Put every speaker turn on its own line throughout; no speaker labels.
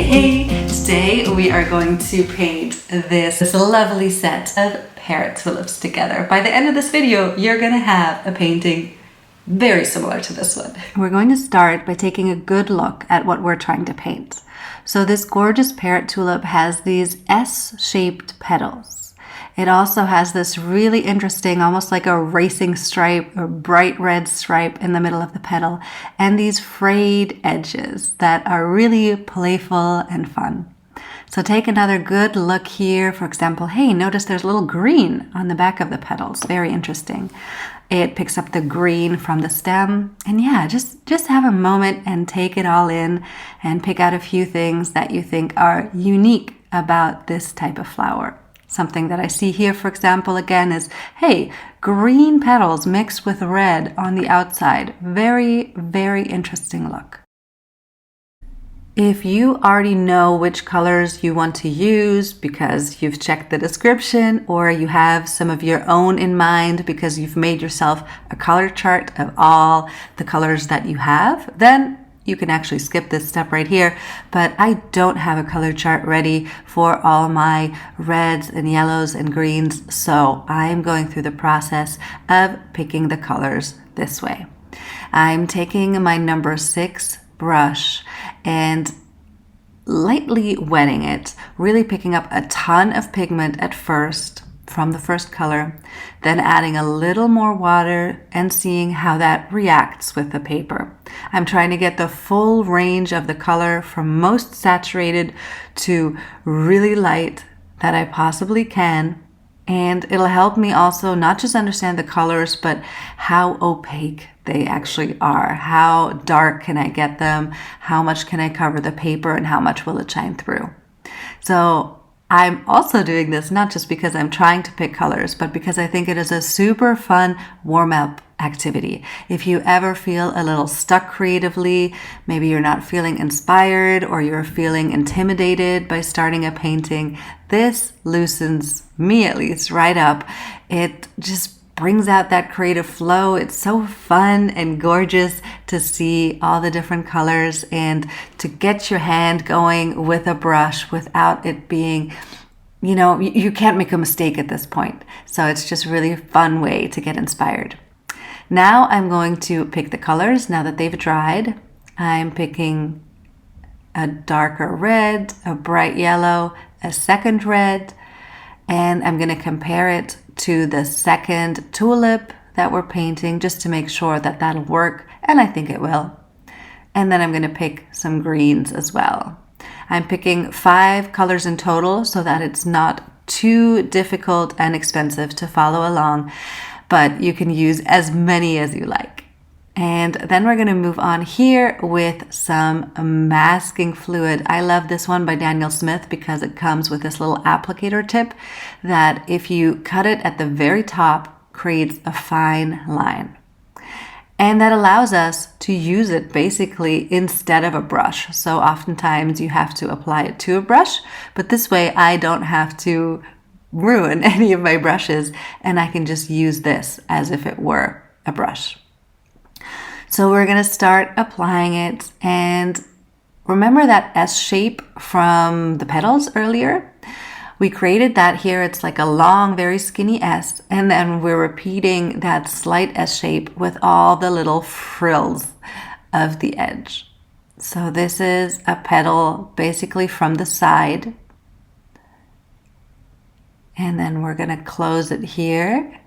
Hey, today we are going to paint this lovely set of parrot tulips together. By the end of this video, you're gonna have a painting very similar to this one. We're going to start by taking a good look at what we're trying to paint. So this gorgeous parrot tulip has these S-shaped petals. It also has this really interesting, almost like a racing stripe, a bright red stripe in the middle of the petal, and these frayed edges that are really playful and fun. So take another good look here. For example, hey, notice there's a little green on the back of the petals. Very interesting. It picks up the green from the stem. And yeah, just have a moment and take it all in and pick out a few things that you think are unique about this type of flower. Something that I see here, for example, again is, hey, green petals mixed with red on the outside. Very, very interesting look. If you already know which colors you want to use because you've checked the description, or you have some of your own in mind because you've made yourself a color chart of all the colors that you have, then you can actually skip this step right here. But I don't have a color chart ready for all my reds and yellows and greens, so I'm going through the process of picking the colors this way. I'm taking my number 6 brush and lightly wetting it, really picking up a ton of pigment at first from the first color, then adding a little more water and seeing how that reacts with the paper. I'm trying to get the full range of the color from most saturated to really light that I possibly can. And it'll help me also not just understand the colors, but how opaque they actually are. How dark can I get them? How much can I cover the paper, and how much will it shine through? So I'm also doing this not just because I'm trying to pick colors, but because I think it is a super fun warm-up activity. If you ever feel a little stuck creatively, maybe you're not feeling inspired or you're feeling intimidated by starting a painting, this loosens me at least right up. It just brings out that creative flow. It's so fun and gorgeous to see all the different colors and to get your hand going with a brush without it being, you can't make a mistake at this point. So it's just really a fun way to get inspired. Now I'm going to pick the colors now that they've dried. I'm picking a darker red, a bright yellow, a second red, and I'm going to compare it to the second tulip that we're painting just to make sure that that'll work, and I think it will. And then I'm going to pick some greens as well. I'm picking 5 colors in total so that it's not too difficult and expensive to follow along, but you can use as many as you like. And then we're going to move on here with some masking fluid. I love this one by Daniel Smith because it comes with this little applicator tip that if you cut it at the very top, creates a fine line. And that allows us to use it basically instead of a brush. So oftentimes you have to apply it to a brush, but this way I don't have to ruin any of my brushes and I can just use this as if it were a brush. So we're going to start applying it, and remember that S shape from the petals earlier? We created that here. It's like a long, very skinny S, and then we're repeating that slight S shape with all the little frills of the edge. So this is a petal basically from the side, and then we're going to close it here.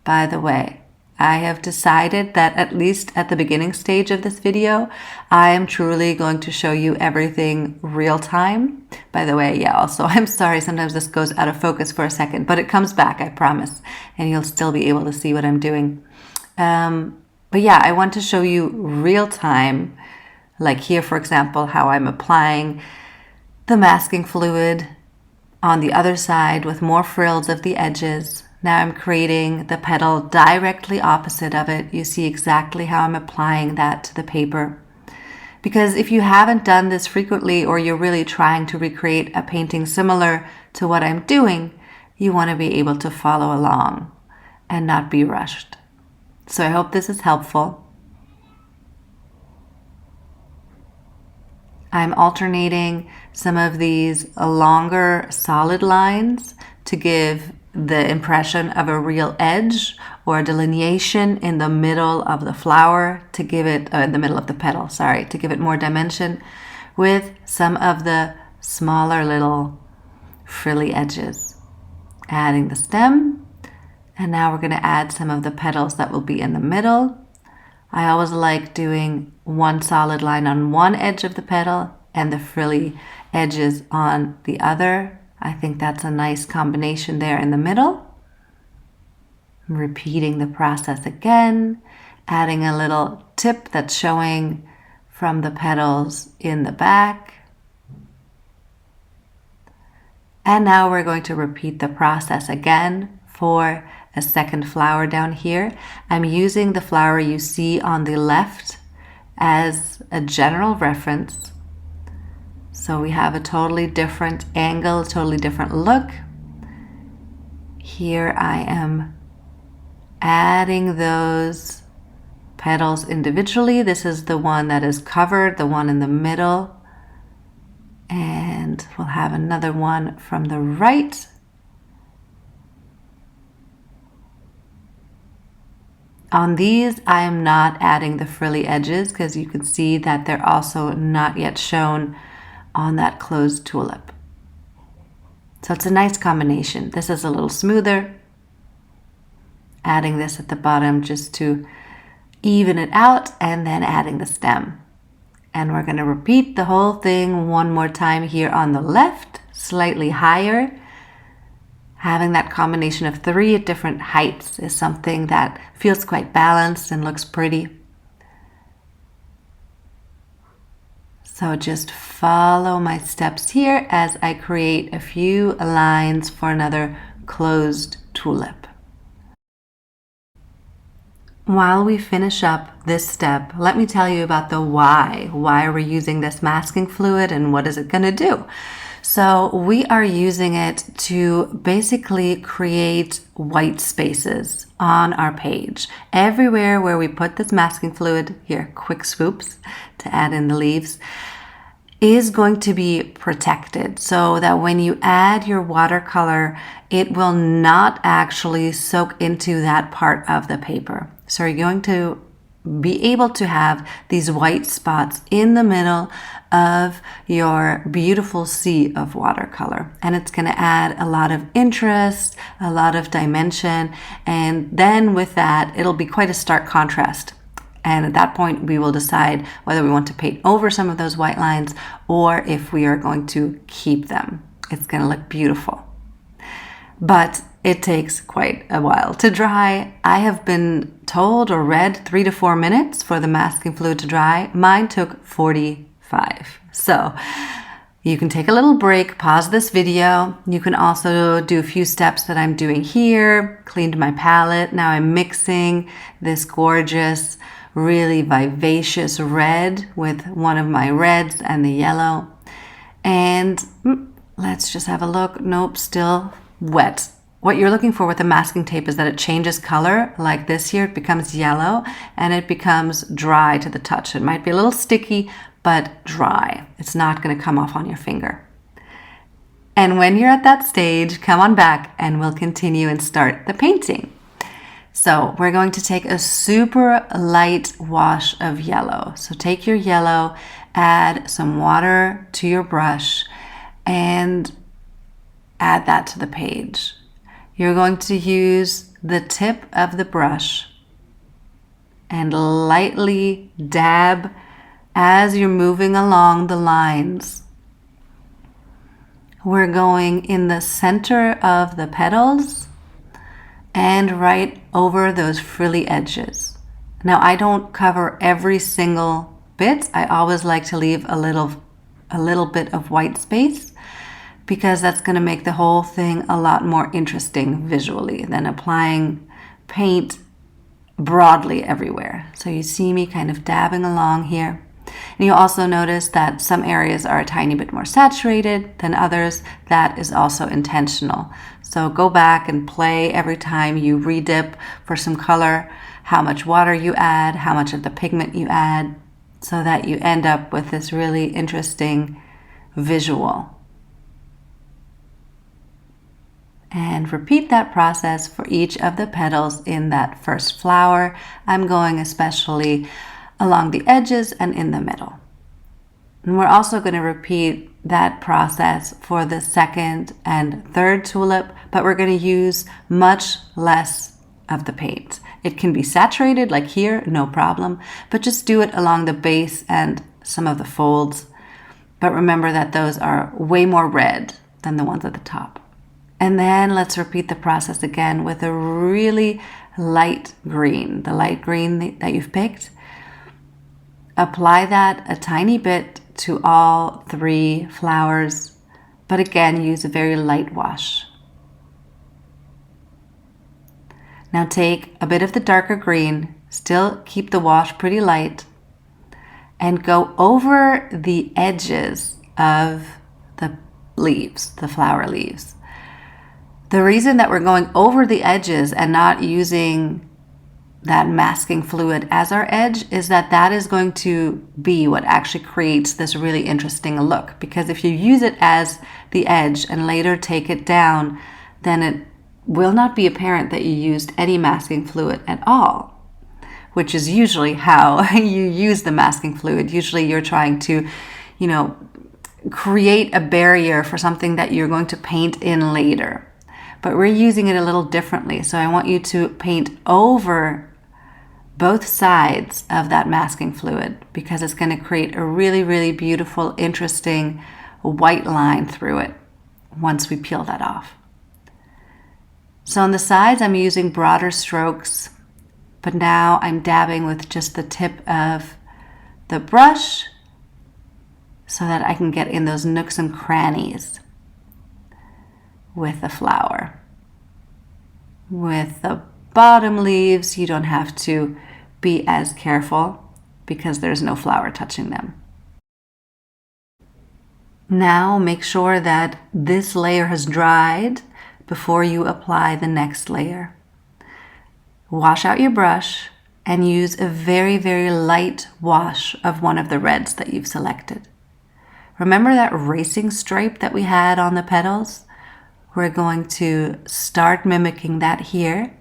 By the way, I have decided that at least at the beginning stage of this video, I am truly going to show you everything real time. By the way, yeah, also, I'm sorry, sometimes this goes out of focus for a second, but it comes back, I promise, and you'll still be able to see what I'm doing. But yeah, I want to show you real time, like here, for example, how I'm applying the masking fluid on the other side with more frills of the edges. Now I'm creating the petal directly opposite of it. You see exactly how I'm applying that to the paper. Because if you haven't done this frequently, or you're really trying to recreate a painting similar to what I'm doing, you want to be able to follow along and not be rushed. So I hope this is helpful. I'm alternating some of these longer solid lines to give the impression of a real edge or a delineation in the middle of the flower to give it, in the middle of the petal, sorry, to give it more dimension, with some of the smaller little frilly edges. Adding the stem, and now we're going to add some of the petals that will be in the middle. I always like doing one solid line on one edge of the petal and the frilly edges on the other. I think that's a nice combination there in the middle. Repeating the process again, adding a little tip that's showing from the petals in the back. And now we're going to repeat the process again for a second flower down here. I'm using the flower you see on the left as a general reference. So we have a totally different angle, totally different look. Here I am adding those petals individually. This is the one that is covered, the one in the middle. And we'll have another one from the right. On these, I am not adding the frilly edges because you can see that they're also not yet shown on that closed tulip. So it's a nice combination. This is a little smoother. Adding this at the bottom just to even it out, and then adding the stem. And we're going to repeat the whole thing one more time here on the left, slightly higher. Having that combination of 3 at different heights is something that feels quite balanced and looks pretty. So just follow my steps here as I create a few lines for another closed tulip. While we finish up this step, let me tell you about the why. Why are we using this masking fluid and what is it going to do? So we are using it to basically create white spaces on our page. Everywhere where we put this masking fluid, here, quick swoops to add in the leaves, is going to be protected so that when you add your watercolor, it will not actually soak into that part of the paper. So you're going to be able to have these white spots in the middle of your beautiful sea of watercolor. And it's going to add a lot of interest, a lot of dimension, and then with that, it'll be quite a stark contrast. And at that point, we will decide whether we want to paint over some of those white lines or if we are going to keep them. It's going to look beautiful. But it takes quite a while to dry. I have been told or read 3 to 4 minutes for the masking fluid to dry. Mine took 45. So you can take a little break, pause this video. You can also do a few steps that I'm doing here. Cleaned my palette. Now I'm mixing this gorgeous, really vivacious red with one of my reds and the yellow. And let's just have a look. Nope, still wet. What you're looking for with the masking tape is that it changes color. Like this here, it becomes yellow and it becomes dry to the touch. It might be a little sticky, but dry. It's not going to come off on your finger. And when you're at that stage, come on back and we'll continue and start the painting. So we're going to take a super light wash of yellow. So take your yellow, add some water to your brush, and add that to the page. You're going to use the tip of the brush and lightly dab as you're moving along the lines. We're going in the center of the petals and right over those frilly edges. Now, I don't cover every single bit. I always like to leave a little bit of white space, because that's going to make the whole thing a lot more interesting visually than applying paint broadly everywhere. So you see me kind of dabbing along here. And you also notice that some areas are a tiny bit more saturated than others. That is also intentional. So go back and play every time you redip for some color, how much water you add, how much of the pigment you add. so that you end up with this really interesting visual. And repeat that process for each of the petals in that first flower. I'm going especially along the edges and in the middle. And we're also going to repeat that process for the second and third tulip, but we're going to use much less of the paint. It can be saturated like here, no problem, but just do it along the base and some of the folds. But remember that those are way more red than the ones at the top. And then let's repeat the process again with a really light green, the light green that you've picked. Apply that a tiny bit to all 3 flowers, but again, use a very light wash. Now take a bit of the darker green, still keep the wash pretty light, and go over the edges of the leaves, the flower leaves. The reason that we're going over the edges and not using that masking fluid as our edge is that is going to be what actually creates this really interesting look. Because if you use it as the edge and later take it down, then it will not be apparent that you used any masking fluid at all, which is usually how you use the masking fluid. Usually you're trying to, create a barrier for something that you're going to paint in later. But we're using it a little differently. So I want you to paint over both sides of that masking fluid because it's going to create a really, really beautiful, interesting white line through it once we peel that off. So on the sides, I'm using broader strokes, but now I'm dabbing with just the tip of the brush so that I can get in those nooks and crannies with the flower. With the bottom leaves, you don't have to be as careful because there's no flower touching them. Now make sure that this layer has dried before you apply the next layer. Wash out your brush and use a very, very light wash of one of the reds that you've selected. Remember that racing stripe that we had on the petals? We're going to start mimicking that here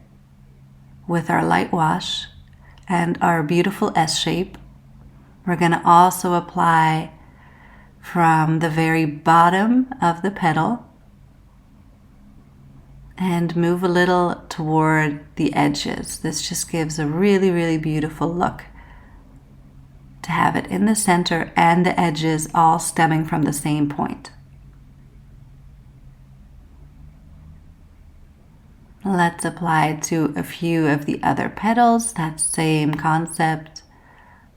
with our light wash and our beautiful S shape. We're going to also apply from the very bottom of the petal and move a little toward the edges. This just gives a really, really beautiful look to have it in the center and the edges all stemming from the same point. Let's apply it to a few of the other petals, that same concept,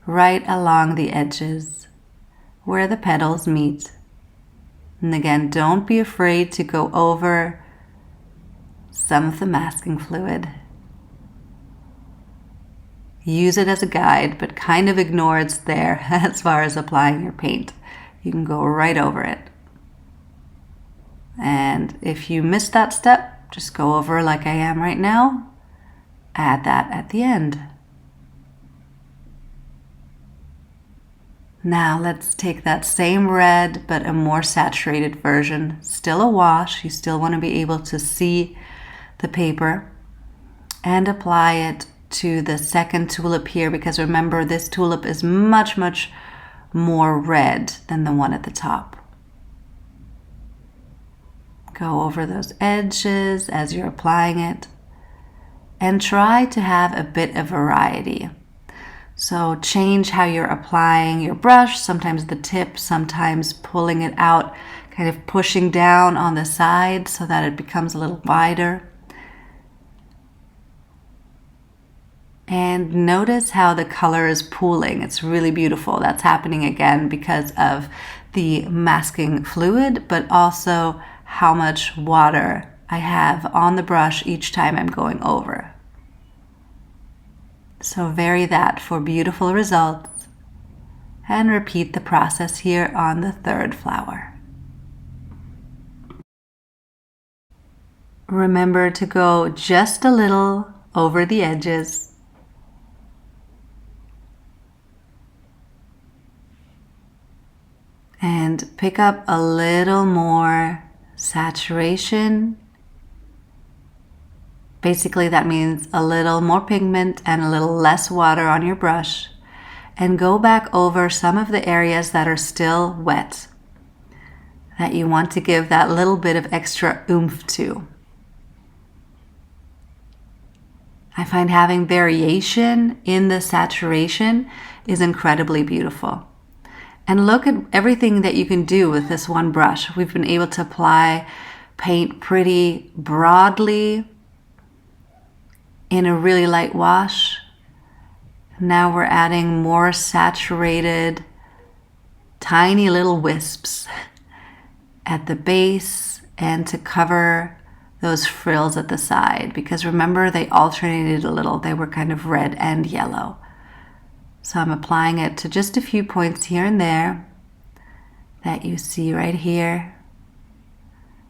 right along the edges where the petals meet. And again, don't be afraid to go over some of the masking fluid. Use it as a guide, but kind of ignore it's there as far as applying your paint. You can go right over it. And if you missed that step, just go over like I am right now. Add that at the end. Now let's take that same red, but a more saturated version. Still a wash. You still want to be able to see the paper. And apply it to the second tulip here, because remember, this tulip is much, much more red than the one at the top. Go over those edges as you're applying it and try to have a bit of variety. So change how you're applying your brush, sometimes the tip, sometimes pulling it out, kind of pushing down on the side so that it becomes a little wider. And notice how the color is pooling. It's really beautiful. That's happening again because of the masking fluid, but also how much water I have on the brush each time I'm going over. So vary that for beautiful results and repeat the process here on the third flower. Remember to go just a little over the edges. and pick up a little more saturation. Basically, that means a little more pigment and a little less water on your brush, and go back over some of the areas that are still wet, that you want to give that little bit of extra oomph to. I find having variation in the saturation is incredibly beautiful. And look at everything that you can do with this one brush. We've been able to apply paint pretty broadly in a really light wash. Now we're adding more saturated, tiny little wisps at the base and to cover those frills at the side, because remember, they alternated a little. They were kind of red and yellow. So I'm applying it to just a few points here and there that you see right here.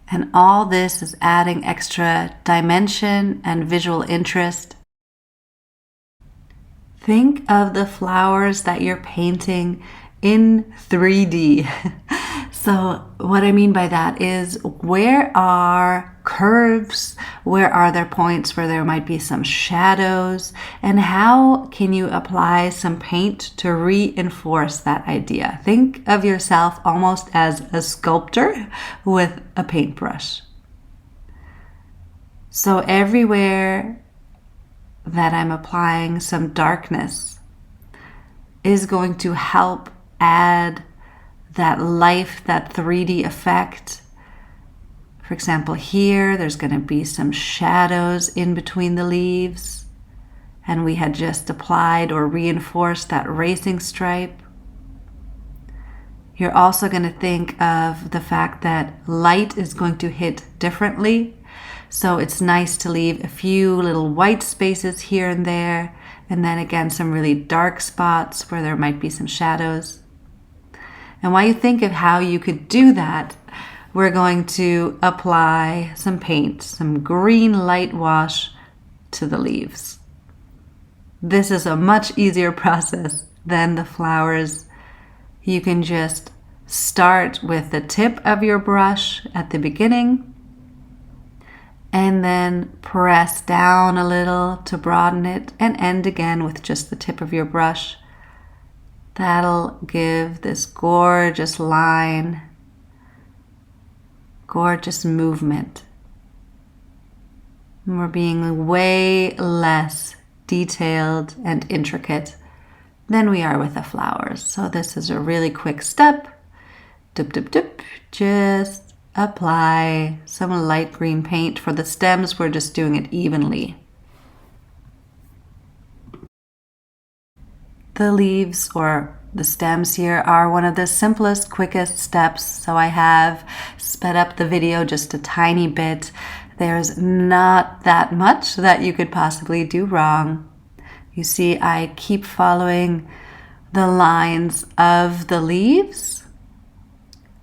And all this is adding extra dimension and visual interest. Think of the flowers that you're painting in 3D. So what I mean by that is, where are curves? Where are there points where there might be some shadows? And how can you apply some paint to reinforce that idea? Think of yourself almost as a sculptor with a paintbrush. So everywhere that I'm applying some darkness is going to help add that life, that 3D effect. For example, here, there's going to be some shadows in between the leaves, and we had just applied or reinforced that racing stripe. You're also going to think of the fact that light is going to hit differently. So it's nice to leave a few little white spaces here and there, and then again, some really dark spots where there might be some shadows. And while you think of how you could do that, we're going to apply some paint, some green light wash to the leaves. This is a much easier process than the flowers. You can just start with the tip of your brush at the beginning and then press down a little to broaden it and end again with just the tip of your brush. That'll give this gorgeous line, gorgeous movement. And we're being way less detailed and intricate than we are with the flowers. So this is a really quick step. Dip, dip, dip. Just apply some light green paint. For the stems, we're just doing it evenly. The leaves or the stems here are one of the simplest, quickest steps, so I have sped up the video just a tiny bit. There's not that much that you could possibly do wrong. You see, I keep following the lines of the leaves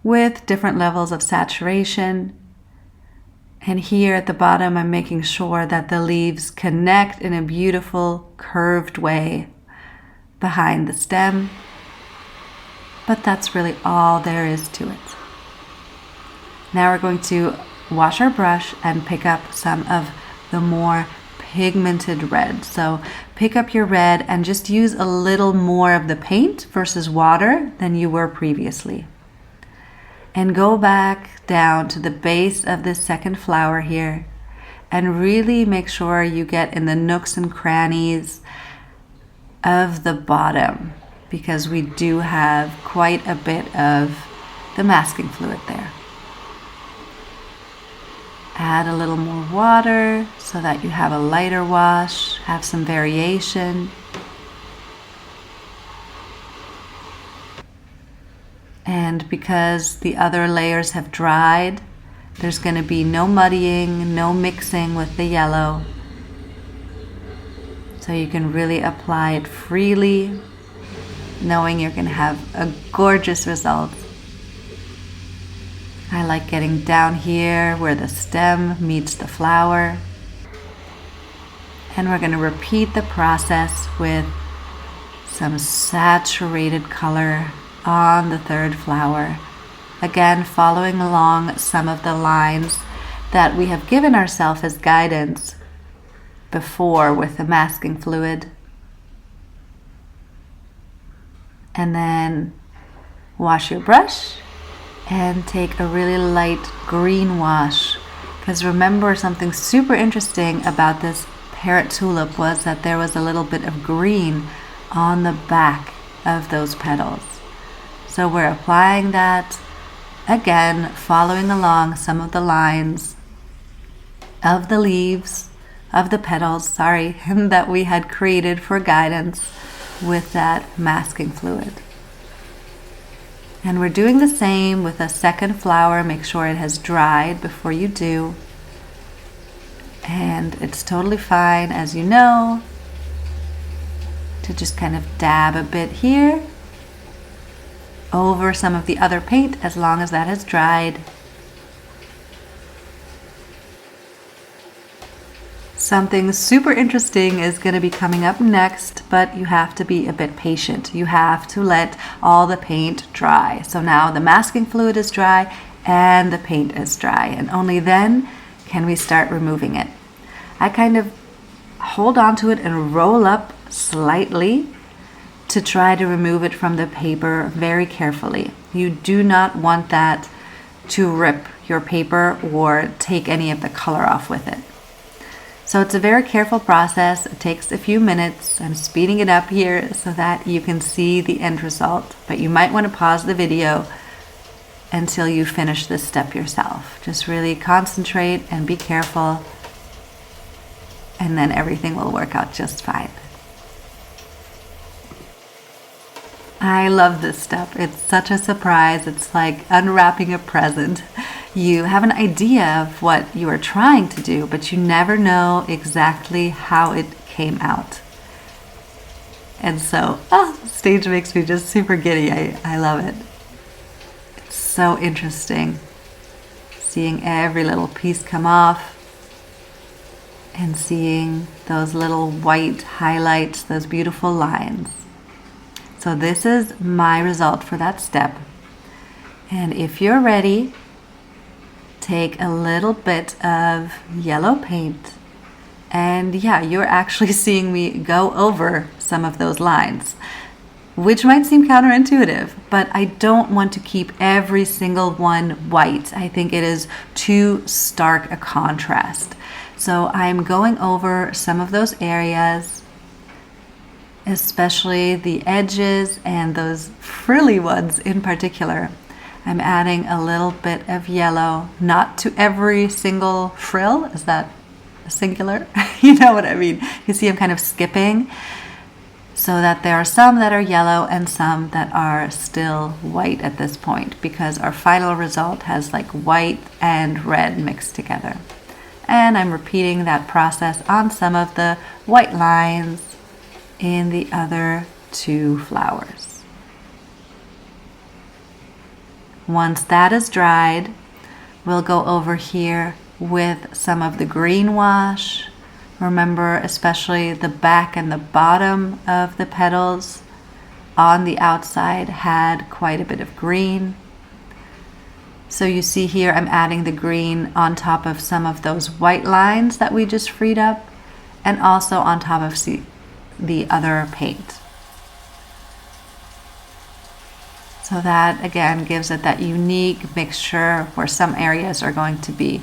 with different levels of saturation. And here at the bottom, I'm making sure that the leaves connect in a beautiful curved way behind the stem, but that's really all there is to it. Now we're going to wash our brush and pick up some of the more pigmented red. So pick up your red and just use a little more of the paint versus water than you were previously. And go back down to the base of this second flower here and really make sure you get in the nooks and crannies of the bottom, because we do have quite a bit of the masking fluid there. Add a little more water so that you have a lighter wash, have some variation. And because the other layers have dried, there's going to be no muddying, no mixing with the yellow. So you can really apply it freely, knowing you're going to have a gorgeous result. I like getting down here where the stem meets the flower. And we're going to repeat the process with some saturated color on the third flower. Again, following along some of the lines that we have given ourselves as guidance before with the masking fluid. And then wash your brush and take a really light green wash. Because remember, something super interesting about this Parrot tulip was that there was a little bit of green on the back of those petals. So we're applying that, again, following along some of the lines of the leaves, of the petals, that we had created for guidance with that masking fluid. And we're doing the same with a second flower. Make sure it has dried before you do. And it's totally fine, as you know, to just kind of dab a bit here over some of the other paint as long as that has dried. Something super interesting is going to be coming up next, but you have to be a bit patient. You have to let all the paint dry. So now the masking fluid is dry and the paint is dry, and only then can we start removing it. I kind of hold onto it and roll up slightly to try to remove it from the paper very carefully. You do not want that to rip your paper or take any of the color off with it. So it's a very careful process. It takes a few minutes. I'm speeding it up here so that you can see the end result, but you might want to pause the video until you finish this step yourself. Just really concentrate and be careful, and then everything will work out just fine. I love this step. It's such a surprise. It's like unwrapping a present. You have an idea of what you are trying to do, but you never know exactly how it came out. And so, stage makes me just super giddy. I love it. It's so interesting seeing every little piece come off and seeing those little white highlights, those beautiful lines. So this is my result for that step. And if you're ready, take a little bit of yellow paint. And yeah, you're actually seeing me go over some of those lines, which might seem counterintuitive, but I don't want to keep every single one white. I think it is too stark a contrast. So I'm going over some of those areas, especially the edges and those frilly ones in particular. I'm adding a little bit of yellow, not to every single frill. Is that singular? You know what I mean. You see I'm kind of skipping so that there are some that are yellow and some that are still white at this point, because our final result has like white and red mixed together. And I'm repeating that process on some of the white lines in the other two flowers. Once that is dried, we'll go over here with some of the green wash. Remember, especially the back and the bottom of the petals on the outside had quite a bit of green. So you see here I'm adding the green on top of some of those white lines that we just freed up, and also on top of the other paint. So that again gives it that unique mixture where some areas are going to be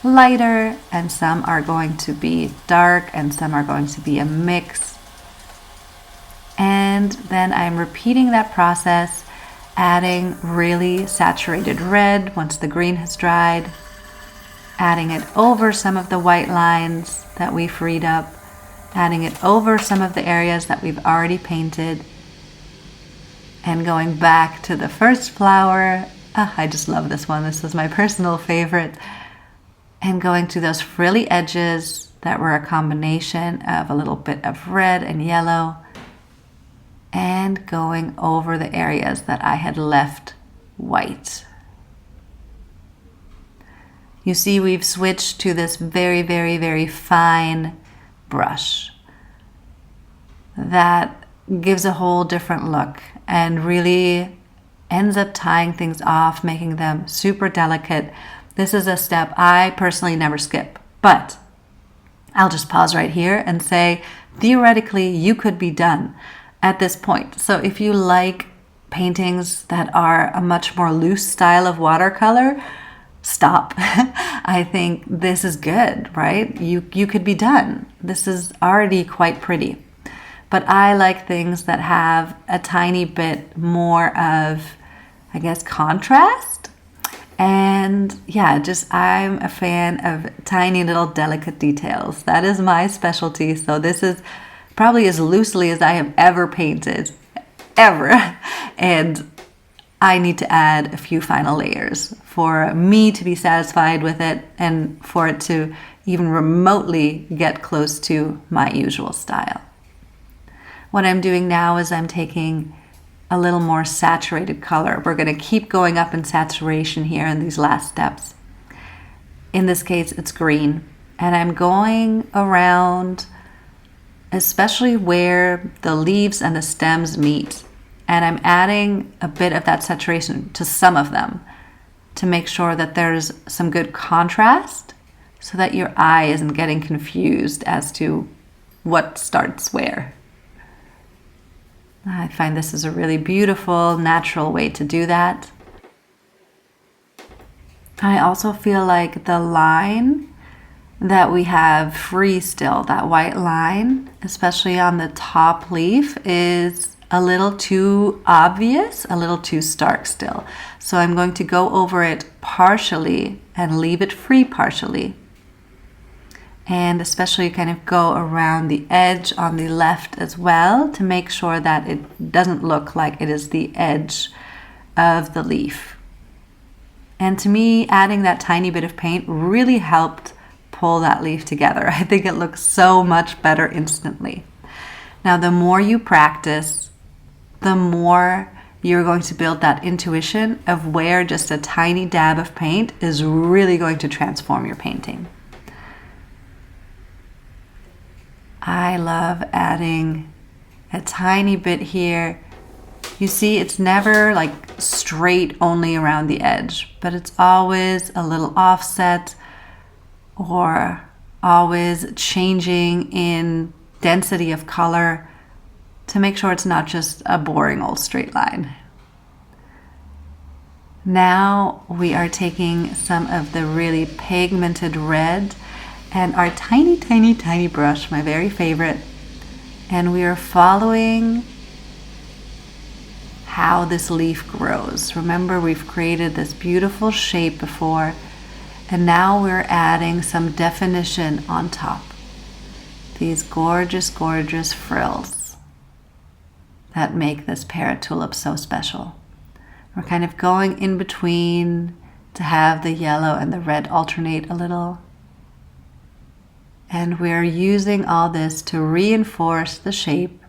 lighter and some are going to be dark and some are going to be a mix. And then I'm repeating that process, adding really saturated red once the green has dried, adding it over some of the white lines that we freed up, adding it over some of the areas that we've already painted, and going back to the first flower. I just love this one. This is my personal favorite. And going to those frilly edges that were a combination of a little bit of red and yellow, and going over the areas that I had left white. You see we've switched to this very, very, very fine brush that gives a whole different look and really ends up tying things off, making them super delicate. This is a step I personally never skip, but I'll just pause right here and say, theoretically, you could be done at this point. So if you like paintings that are a much more loose style of watercolor, stop. I think this is good, right? You could be done. This is already quite pretty. But I like things that have a tiny bit more of, I guess, contrast. And yeah, just I'm a fan of tiny little delicate details. That is my specialty. So this is probably as loosely as I have ever painted, ever. And I need to add a few final layers for me to be satisfied with it and for it to even remotely get close to my usual style. What I'm doing now is I'm taking a little more saturated color. We're going to keep going up in saturation here in these last steps. In this case, it's green. And I'm going around, especially where the leaves and the stems meet. And I'm adding a bit of that saturation to some of them to make sure that there's some good contrast so that your eye isn't getting confused as to what starts where. I find this is a really beautiful, natural way to do that. I also feel like the line that we have free still, that white line, especially on the top leaf, is a little too obvious, a little too stark still. So I'm going to go over it partially and leave it free partially. And especially kind of go around the edge on the left as well to make sure that it doesn't look like it is the edge of the leaf. And to me, adding that tiny bit of paint really helped pull that leaf together. I think it looks so much better instantly. Now, the more you practice, the more you're going to build that intuition of where just a tiny dab of paint is really going to transform your painting. I love adding a tiny bit here. You see, it's never like straight only around the edge, but it's always a little offset or always changing in density of color to make sure it's not just a boring old straight line. Now we are taking some of the really pigmented red and our tiny, tiny, tiny brush, my very favorite, and we are following how this leaf grows. Remember, we've created this beautiful shape before, and now we're adding some definition on top. These gorgeous, gorgeous frills that make this parrot tulip so special. We're kind of going in between to have the yellow and the red alternate a little. And we're using all this to reinforce the shape.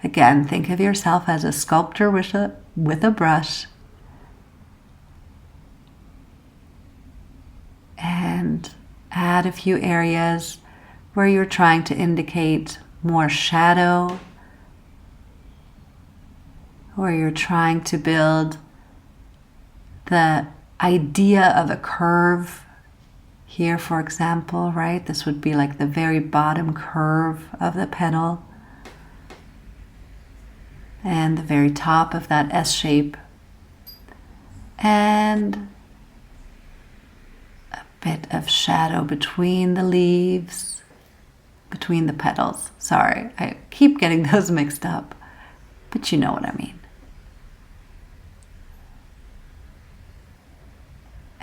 Again, think of yourself as a sculptor with a brush. And add a few areas where you're trying to indicate more shadow, where you're trying to build the idea of a curve. Here, for example, right? This would be like the very bottom curve of the petal and the very top of that S shape. And a bit of shadow between the leaves, between the petals. Sorry, I keep getting those mixed up, but you know what I mean.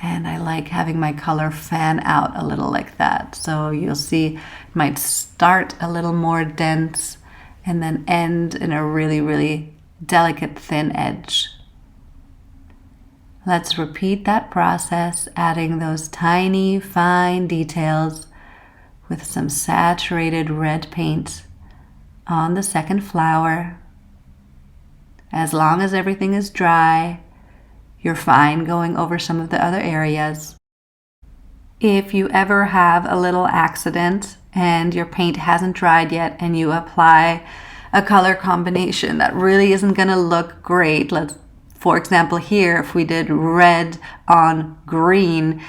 And I like having my color fan out a little like that. So you'll see it might start a little more dense and then end in a really, really delicate thin edge. Let's repeat that process, adding those tiny, fine details with some saturated red paint on the second flower. As long as everything is dry, you're fine going over some of the other areas. If you ever have a little accident and your paint hasn't dried yet and you apply a color combination that really isn't going to look great, let's For example, here, if we did red on green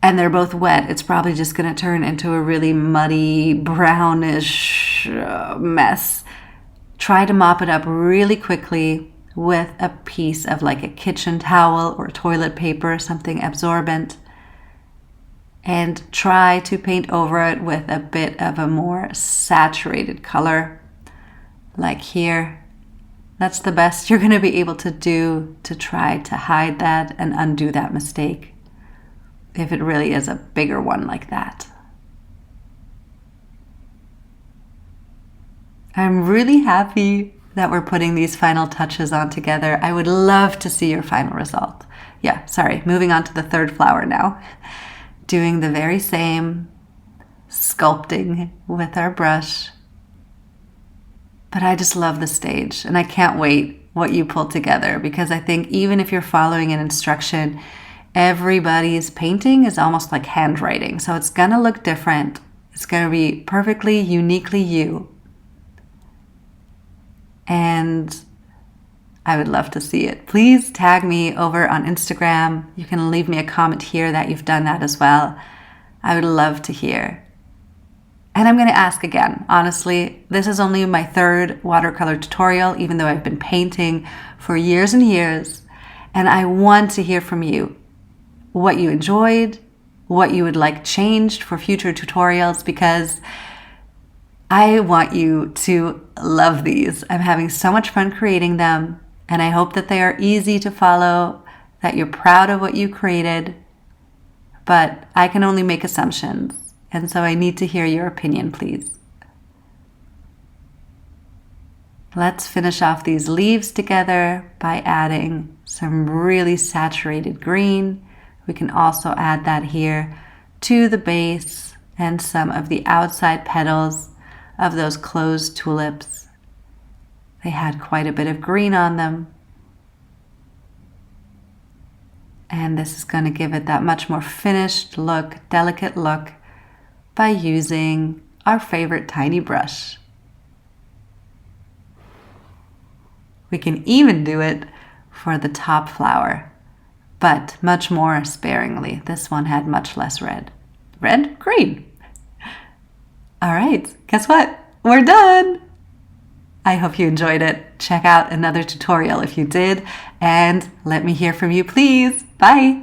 and they're both wet, it's probably just going to turn into a really muddy, brownish mess. Try to mop it up really quickly with a piece of like a kitchen towel or toilet paper, something absorbent, and try to paint over it with a bit of a more saturated color, like here. That's the best you're going to be able to do to try to hide that and undo that mistake, if it really is a bigger one like that. I'm really happy that we're putting these final touches on together. I would love to see your final result. Yeah, sorry, moving on to the third flower now. Doing the very same, sculpting with our brush. But I just love the stage, and I can't wait what you pull together, because I think even if you're following an instruction, everybody's painting is almost like handwriting. So it's gonna look different. It's gonna be perfectly, uniquely you. And I would love to see it. Please tag me over on Instagram. You can leave me a comment here that you've done that as well. I would love to hear. And I'm going to ask again, honestly, this is only my third watercolor tutorial, even though I've been painting for years and years. And I want to hear from you what you enjoyed, what you would like changed for future tutorials, because I want you to love these. I'm having so much fun creating them, and I hope that they are easy to follow, that you're proud of what you created, but I can only make assumptions. And so I need to hear your opinion, please. Let's finish off these leaves together by adding some really saturated green. We can also add that here to the base and some of the outside petals of those closed tulips. They had quite a bit of green on them. And this is going to give it that much more finished look, delicate look, by using our favorite tiny brush. We can even do it for the top flower, but much more sparingly. This one had much less red. Red, green. All right, guess what? We're done. I hope you enjoyed it. Check out another tutorial if you did, and let me hear from you, please. Bye.